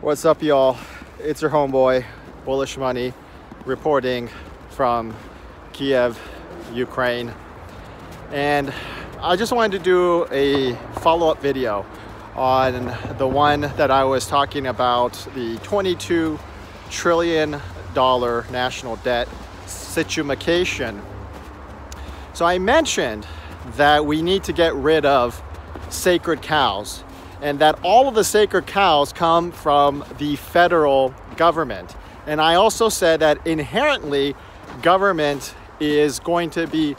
What's up, y'all? It's your homeboy, Bullish Money, reporting from Kiev, Ukraine. And I just wanted to do a follow-up video on the one that I was talking about, the $22 trillion national debt situation. So I mentioned that we need to get rid of sacred cows, and that all of the sacred cows come from the federal government. And I also said that inherently government is going to be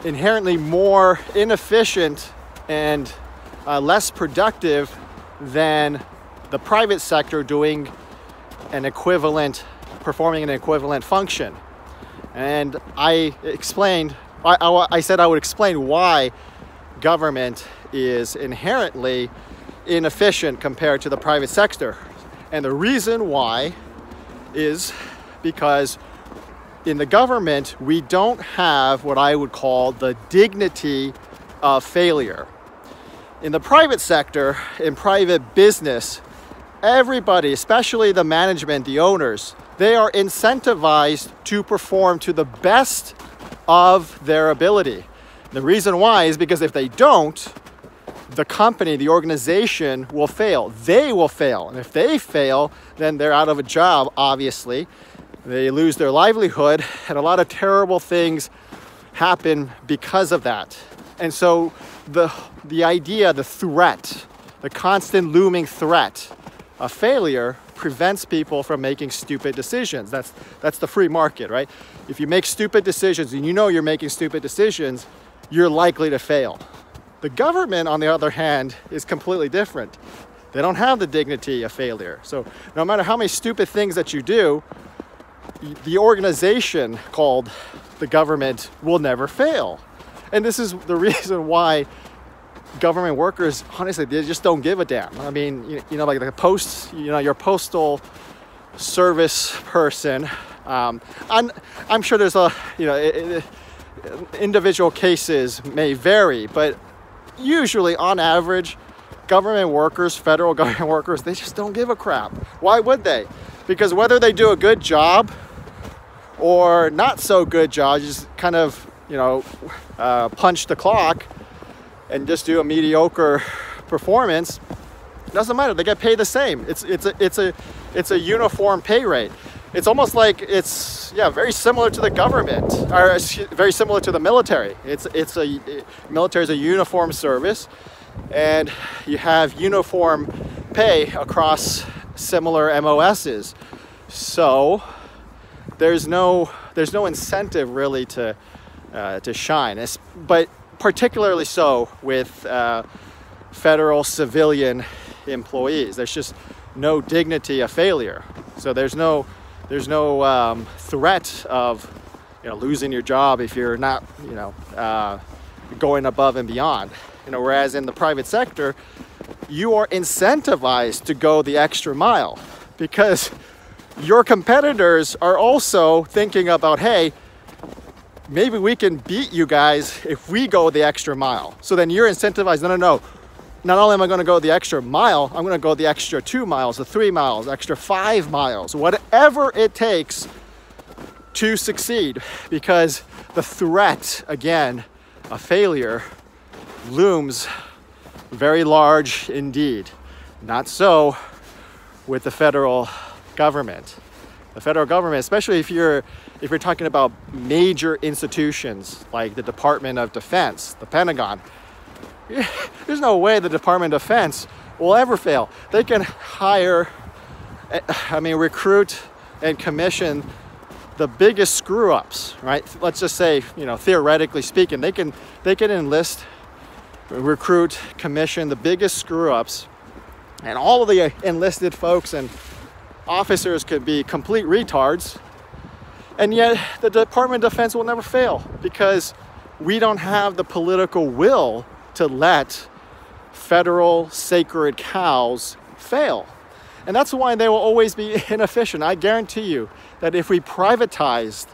inherently more inefficient and less productive than the private sector doing an equivalent, performing an equivalent function. And I explained, I said I would explain why government is inherently inefficient compared to the private sector. And the reason why is because in the government, we don't have what I would call the dignity of failure. In the private sector, in private business, everybody, especially the management, the owners, they are incentivized to perform to the best of their ability. The reason why is because if they don't, the company, the organization will fail. They will fail. And if they fail, then they're out of a job, obviously. They lose their livelihood, and a lot of terrible things happen because of that. And so the idea, the threat, the constant looming threat of failure prevents people from making stupid decisions. That's the free market, right? If you make stupid decisions and you know you're making stupid decisions, you're likely to fail. The government, on the other hand, is completely different. They don't have the dignity of failure. So no matter how many stupid things that you do, the organization called the government will never fail. And this is the reason why government workers, honestly, they just don't give a damn. I mean, you know, like the post, you know, your postal service person, I'm sure there's a, you know, individual cases may vary, but usually on average, government workers, federal government workers, they just don't give a crap. Why would they? Because whether they do a good job or not so good job, just kind of, you know, punch the clock and just do a mediocre performance, doesn't matter. They get paid the same. It's a uniform pay rate. It's almost like it's, yeah, very similar to the government, or very similar to the military. Military is a uniform service, and you have uniform pay across similar MOSs. So there's no incentive really to shine, but particularly so with federal civilian employees. There's just no dignity of failure. So there's no threat of, you know, losing your job if you're not, you know, going above and beyond. You know, whereas in the private sector, you are incentivized to go the extra mile because your competitors are also thinking about, hey, maybe we can beat you guys if we go the extra mile. So then you're incentivized, no. Not only am I going to go the extra mile, I'm going to go the extra 2 miles, the 3 miles, extra 5 miles, whatever it takes to succeed, because the threat, again, of failure looms very large indeed. Not so with the federal government. The federal government, especially if you're talking about major institutions like the Department of Defense, the Pentagon, there's no way the Department of Defense will ever fail. They can hire, recruit and commission the biggest screw-ups, right? Let's just say, you know, theoretically speaking, they can enlist, recruit, commission the biggest screw-ups, and all of the enlisted folks and officers could be complete retards, and yet the Department of Defense will never fail because we don't have the political will to let federal sacred cows fail. And that's why they will always be inefficient. I guarantee you that if we privatized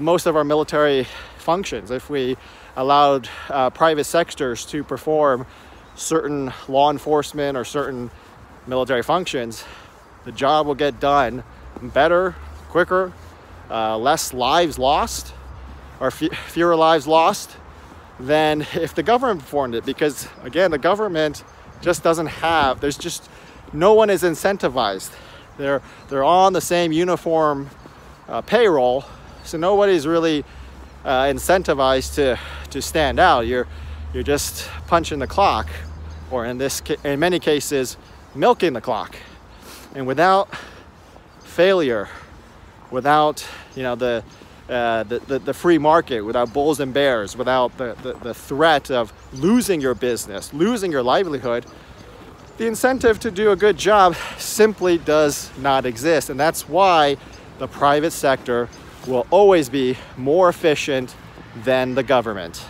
most of our military functions, if we allowed private sectors to perform certain law enforcement or certain military functions, the job will get done better, quicker, less lives lost, or fewer lives lost than if the government performed it. Because again, the government just doesn't have, there's just, no one is incentivized. They're on the same uniform payroll, so nobody's really incentivized to stand out. You're just punching the clock, or in many cases, milking the clock. And without failure, without the free market, without bulls and bears, without the threat of losing your business, losing your livelihood, the incentive to do a good job simply does not exist. And that's why the private sector will always be more efficient than the government.